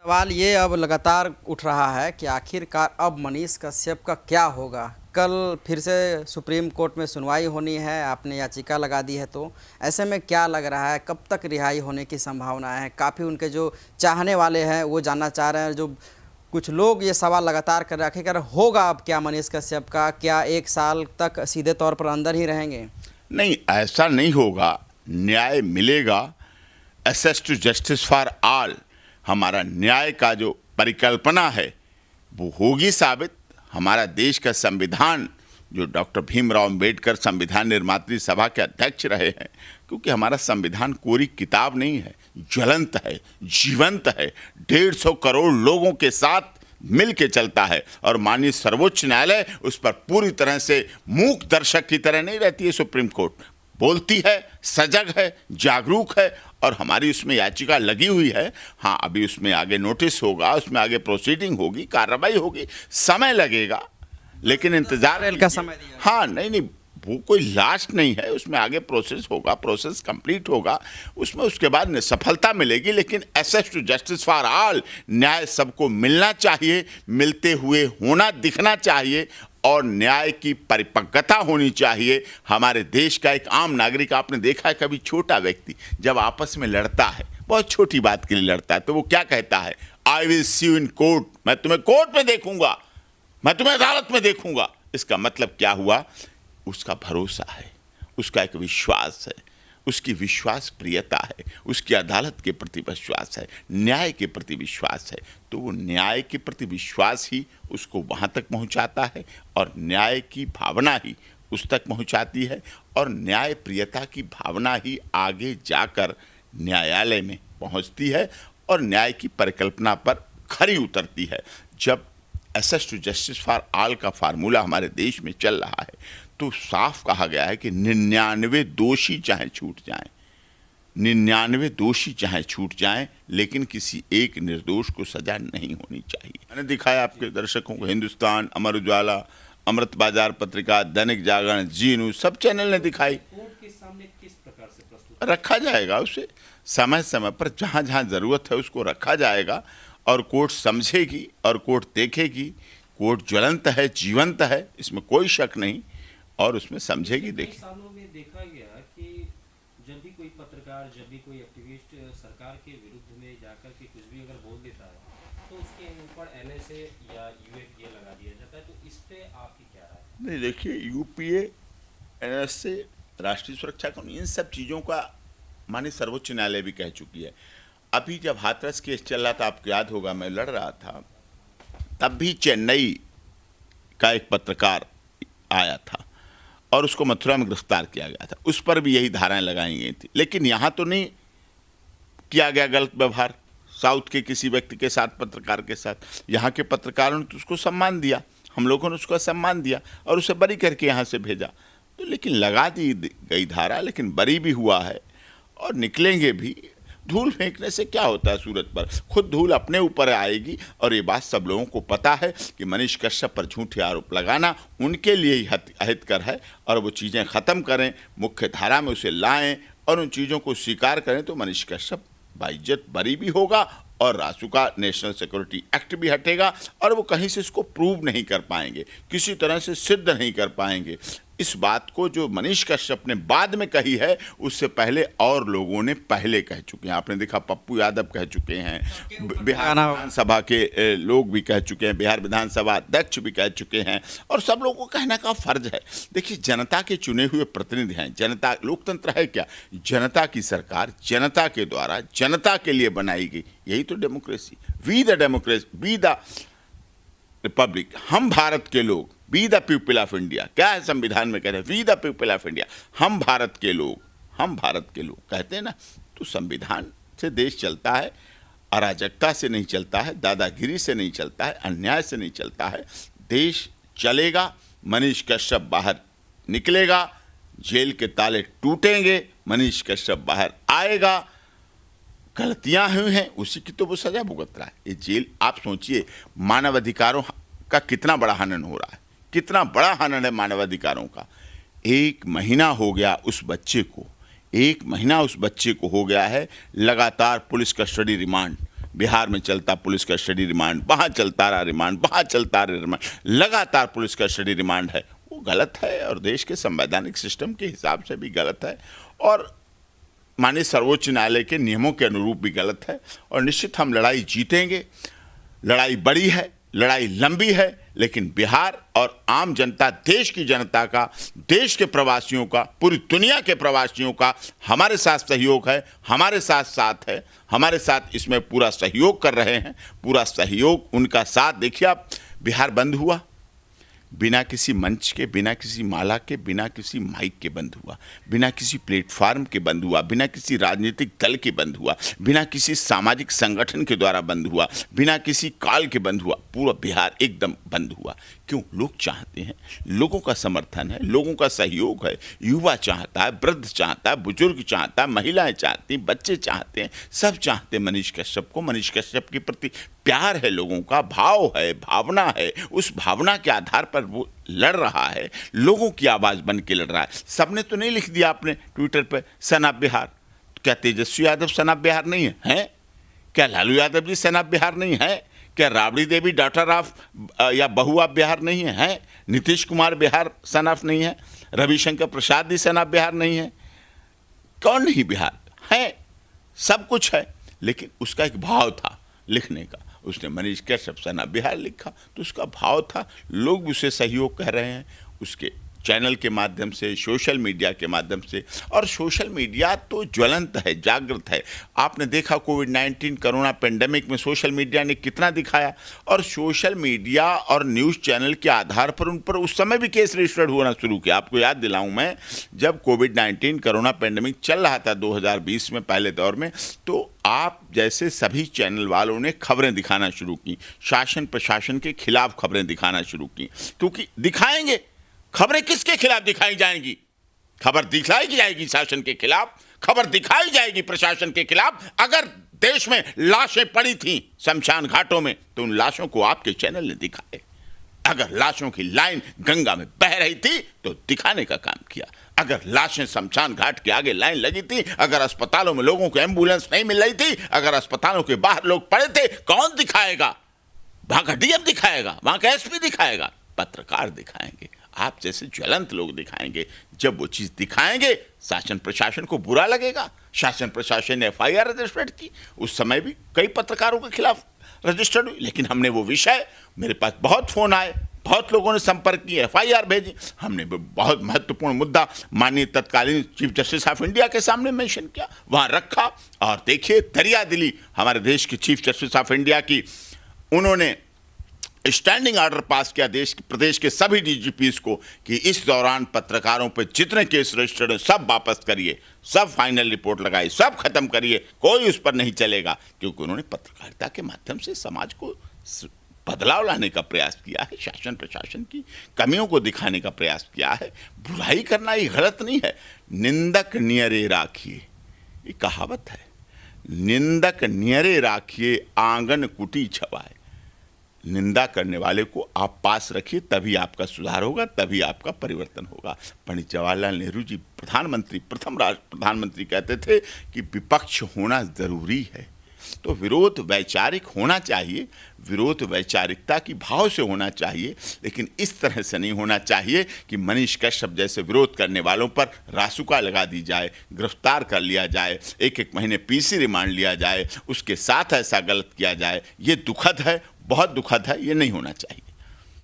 सवाल ये अब लगातार उठ रहा है कि आखिरकार अब मनीष कश्यप का क्या होगा। कल फिर से सुप्रीम कोर्ट में सुनवाई होनी है, आपने याचिका लगा दी है, तो ऐसे में क्या लग रहा है कब तक रिहाई होने की संभावना है। काफ़ी उनके जो चाहने वाले हैं वो जानना चाह रहे हैं, जो कुछ लोग ये सवाल लगातार कर रहे हैं आखिरकार होगा अब क्या मनीष कश्यप का, क्या 1 साल तक सीधे तौर पर अंदर ही रहेंगे। नहीं, ऐसा नहीं होगा, न्याय मिलेगा। Access to justice for all, हमारा न्याय का जो परिकल्पना है वो होगी साबित। हमारा देश का संविधान, जो डॉक्टर भीमराव अंबेडकर संविधान निर्मात्री सभा के अध्यक्ष रहे हैं, क्योंकि हमारा संविधान कोरी किताब नहीं है, ज्वलंत है, जीवंत है, 150 करोड़ लोगों के साथ मिल के चलता है। और माननीय सर्वोच्च न्यायालय उस पर पूरी तरह से मूक दर्शक की तरह नहीं रहती है। सुप्रीम कोर्ट बोलती है, सजग है, जागरूक है, और हमारी उसमें याचिका लगी हुई है। हाँ, अभी उसमें आगे नोटिस होगा, उसमें आगे प्रोसीडिंग होगी, कार्रवाई होगी, समय लगेगा, लेकिन इंतजार का समय दिया। हाँ, नहीं, वो कोई लास्ट नहीं है, उसमें आगे प्रोसेस होगा, प्रोसेस कंप्लीट होगा, उसमें उसके बाद सफलता मिलेगी। लेकिन access to justice for all, न्याय सबको मिलना चाहिए, मिलते हुए होना दिखना चाहिए, और न्याय की परिपक्वता होनी चाहिए। हमारे देश का एक आम नागरिक, आपने देखा है कभी छोटा व्यक्ति जब आपस में लड़ता है, बहुत छोटी बात के लिए लड़ता है, तो वो क्या कहता है? I will see you in court, मैं तुम्हें कोर्ट में देखूंगा, मैं तुम्हें अदालत में देखूंगा। इसका मतलब क्या हुआ? उसका भरोसा है, उसका एक विश्वास है, उसकी विश्वास प्रियता है, उसकी अदालत के प्रति विश्वास है, न्याय के प्रति विश्वास है। तो वो न्याय के प्रति विश्वास ही उसको वहाँ तक पहुँचाता है, और न्याय की भावना ही उस तक पहुँचाती है, और न्याय प्रियता की भावना ही आगे जाकर न्यायालय में पहुँचती है और न्याय की परिकल्पना पर खरी उतरती है। जब access to justice for all का फार्मूला हमारे देश में चल रहा है, तो साफ कहा गया है कि 99 दोषी चाहे छूट जाएं, 99 दोषी चाहे छूट जाएं, लेकिन किसी एक निर्दोष को सजा नहीं होनी चाहिए। मैंने दिखाया आपके दर्शकों को, हिंदुस्तान, अमर उजाला, अमृत बाजार पत्रिका, दैनिक जागरण, जी न्यूज, सब चैनल ने दिखाई। कोर्ट के सामने किस प्रकार से प्रस्तुत रखा जाएगा उसे, समय समय पर जहाँ जहाँ जरूरत है उसको रखा जाएगा, और कोर्ट समझेगी और कोर्ट देखेगी। कोर्ट ज्वलंत है, जीवंत है, इसमें कोई शक नहीं, और उसमें समझेगी, देखेगी। सालों में देखा गया कि जब भी कोई पत्रकार, जब भी कोई एक्टिविस्ट सरकार के विरुद्ध में जाकर के कुछ भी अगर बोल देता है, तो उसके ऊपर एनएसए या यूएपीए लगा दिया जाता है। तो इस पे आपकी क्या राय है? नहीं, देखिए, यूपीए, एनएसए, राष्ट्रीय सुरक्षा कानून, इन सब चीज़ों का माननीय सर्वोच्च न्यायालय भी कह चुकी है। अभी जब हाथरस केस चल रहा था, आपको याद होगा, मैं लड़ रहा था, तब भी चेन्नई का एक पत्रकार आया था और उसको मथुरा में गिरफ्तार किया गया था। उस पर भी यही धाराएं लगाई गई थी। लेकिन यहाँ तो नहीं किया गया गलत व्यवहार साउथ के किसी व्यक्ति के साथ, पत्रकार के साथ। यहाँ के पत्रकारों ने तो उसको सम्मान दिया, हम लोगों ने उसको सम्मान दिया और उसे बरी करके यहाँ से भेजा। तो लेकिन लगा दी गई धारा, लेकिन बरी भी हुआ है और निकलेंगे भी। धूल फेंकने से क्या होता है सूरज पर? खुद धूल अपने ऊपर आएगी। और ये बात सब लोगों को पता है कि मनीष कश्यप पर झूठे आरोप लगाना उनके लिए ही अहितकर है, और वो चीज़ें ख़त्म करें, मुख्य धारा में उसे लाएं और उन चीज़ों को स्वीकार करें, तो मनीष कश्यप बाइज्जत बरी भी होगा और रासुका नेशनल सिक्योरिटी एक्ट भी हटेगा, और वो कहीं से इसको प्रूव नहीं कर पाएंगे, किसी तरह से सिद्ध नहीं कर पाएंगे। इस बात को जो मनीष कश्यप ने बाद में कही है, उससे पहले और लोगों ने पहले कह चुके हैं। आपने देखा, पप्पू यादव कह चुके हैं, बिहार विधानसभा के लोग भी कह चुके हैं, बिहार विधानसभा अध्यक्ष भी कह चुके हैं, और सब लोगों को कहने का फर्ज है। देखिए, जनता के चुने हुए प्रतिनिधि हैं, जनता, लोकतंत्र है क्या? जनता की सरकार जनता के द्वारा जनता के लिए बनाई गई, यही तो democracy. We the democracy, we the republic, हम भारत के लोग, we the people of India. क्या है संविधान में? कह रहे हैं we the people of India, हम भारत के लोग, हम भारत के लोग कहते हैं ना। तो संविधान से देश चलता है, अराजकता से नहीं चलता है, दादागिरी से नहीं चलता है, अन्याय से नहीं चलता है। देश चलेगा, मनीष कश्यप बाहर निकलेगा, जेल के ताले टूटेंगे, मनीष कश्यप बाहर आएगा। गलतियां हुई हैं, उसी की तो वो सजा भुगत रहा है। ये जेल, आप सोचिए, मानवाधिकारों का कितना बड़ा हनन हो रहा है, कितना बड़ा हनन है मानवाधिकारों का। 1 महीना हो गया उस बच्चे को, 1 महीना उस बच्चे को हो गया है लगातार पुलिस कस्टडी रिमांड। बिहार में चलता पुलिस का स्टडी रिमांड, वहाँ चलता रहा रिमांड, वहाँ चलता रहा रिमांड, लगातार पुलिस का स्टडी रिमांड है, वो गलत है और देश के संवैधानिक सिस्टम के हिसाब से भी गलत है और माननीय सर्वोच्च न्यायालय के नियमों के अनुरूप भी गलत है। और निश्चित हम लड़ाई जीतेंगे। लड़ाई बड़ी है, लड़ाई लंबी है, लेकिन बिहार और आम जनता, देश की जनता का, देश के प्रवासियों का, पूरी दुनिया के प्रवासियों का हमारे साथ सहयोग है, हमारे साथ साथ है, हमारे साथ इसमें पूरा सहयोग कर रहे हैं। पूरा सहयोग उनका साथ। देखिए आप, बिहार बंद हुआ, बिना किसी मंच के, बिना किसी माला के, बिना किसी माइक के बंद हुआ, बिना किसी प्लेटफार्म के बंद हुआ, बिना किसी राजनीतिक दल के बंद हुआ, बिना किसी सामाजिक संगठन के द्वारा बंद हुआ, बिना किसी काल के बंद हुआ। पूरा बिहार एकदम बंद हुआ। क्यों? लोग चाहते हैं, लोगों का समर्थन है, लोगों का सहयोग है। युवा चाहता है, वृद्ध चाहता है, बुजुर्ग चाहता है, महिलाएं चाहती हैं, बच्चे चाहते हैं, सब चाहते हैं मनीष कश्यप को। मनीष कश्यप के प्रति प्यार है, लोगों का भाव है, भावना है। उस भावना के आधार पर वो लड़ रहा है, लोगों की आवाज़ बन के लड़ रहा है। सबने तो नहीं लिख दिया आपने ट्विटर पर सन ऑफ बिहार। क्या तेजस्वी यादव सन ऑफ बिहार नहीं है? हैं? क्या लालू यादव जी सन ऑफ बिहार नहीं है? क्या राबड़ी देवी डॉटर ऑफ या बहू ऑफ बिहार नहीं है? हैं? नीतीश कुमार बिहार सन ऑफ नहीं है? रविशंकर प्रसाद जी सन ऑफ बिहार नहीं है? कौन नहीं बिहार है? सब कुछ है, लेकिन उसका एक भाव था लिखने का। उसने मनीष कश्यप सन ऑफ बिहार लिखा तो उसका भाव था, लोग उसे सहयोग कह रहे हैं उसके चैनल के माध्यम से, सोशल मीडिया के माध्यम से। और सोशल मीडिया तो ज्वलंत है, जागृत है। आपने देखा कोविड-19 कोरोना पेंडेमिक में सोशल मीडिया ने कितना दिखाया, और सोशल मीडिया और न्यूज़ चैनल के आधार पर उन पर उस समय भी केस रजिस्टर्ड होना शुरू किया। आपको याद दिलाऊं मैं, जब कोविड-19 कोरोना पेंडेमिक चल रहा था 2020 में पहले दौर में, तो आप जैसे सभी चैनल वालों ने खबरें दिखाना शुरू की, शासन प्रशासन के खिलाफ खबरें दिखाना शुरू की। क्योंकि दिखाएंगे, खबरें किसके खिलाफ दिखाई जाएंगी? खबर दिखाई जाएगी शासन के खिलाफ, खबर दिखाई जाएगी प्रशासन के खिलाफ। अगर देश में लाशें पड़ी थीं शमशान घाटों में, तो उन लाशों को आपके चैनल ने दिखाए। अगर लाशों की लाइन गंगा में बह रही थी तो दिखाने का काम किया। अगर लाशें शमशान घाट के आगे लाइन लगी थी, अगर अस्पतालों में लोगों को एम्बुलेंस नहीं मिल रही थी, अगर अस्पतालों के बाहर लोग पड़े थे, कौन दिखाएगा? वहां का डीएम दिखाएगा, वहां का एसपी दिखाएगा, पत्रकार दिखाएंगे, आप जैसे ज्वलंत लोग दिखाएंगे। जब वो चीज दिखाएंगे, शासन प्रशासन को बुरा लगेगा। शासन प्रशासन ने एफआईआर रजिस्टर्ड की, उस समय भी कई पत्रकारों के खिलाफ रजिस्टर्ड हुई, लेकिन हमने वो विषय, मेरे पास बहुत फोन आए, बहुत लोगों ने संपर्क किए, एफआईआर भेजी, हमने बहुत महत्वपूर्ण मुद्दा माननीय तत्कालीन चीफ जस्टिस ऑफ इंडिया के सामने मेंशन किया, वहां रखा। और देखिए, दरिया दिली हमारे देश की चीफ जस्टिस ऑफ इंडिया की, उन्होंने स्टैंडिंग ऑर्डर पास किया प्रदेश के सभी डीजीपीज को कि इस दौरान पत्रकारों पर जितने केस रजिस्टर्ड हैं सब वापस करिए, सब फाइनल रिपोर्ट लगाइए, सब खत्म करिए, कोई उस पर नहीं चलेगा। क्योंकि उन्होंने पत्रकारिता के माध्यम से समाज को बदलाव लाने का प्रयास किया है, शासन प्रशासन की कमियों को दिखाने का प्रयास किया है। बुराई करना ये गलत नहीं है। निंदक नियरे राखिए, ये कहावत है। निंदक नियरे राखिए, आंगन कुटी छवाए। निंदा करने वाले को आप पास रखिए, तभी आपका सुधार होगा, तभी आपका परिवर्तन होगा। पंडित जवाहरलाल नेहरू जी प्रधानमंत्री, प्रथम प्रधानमंत्री कहते थे कि विपक्ष होना जरूरी है। तो विरोध वैचारिक होना चाहिए, विरोध वैचारिकता की भाव से होना चाहिए, लेकिन इस तरह से नहीं होना चाहिए कि मनीष कश्यप जैसे विरोध करने वालों पर रासुका लगा दी जाए, गिरफ्तार कर लिया जाए, एक एक महीने पीसी रिमांड लिया जाए, उसके साथ ऐसा गलत किया जाए। ये दुखद है, बहुत दुखद है, ये नहीं होना चाहिए।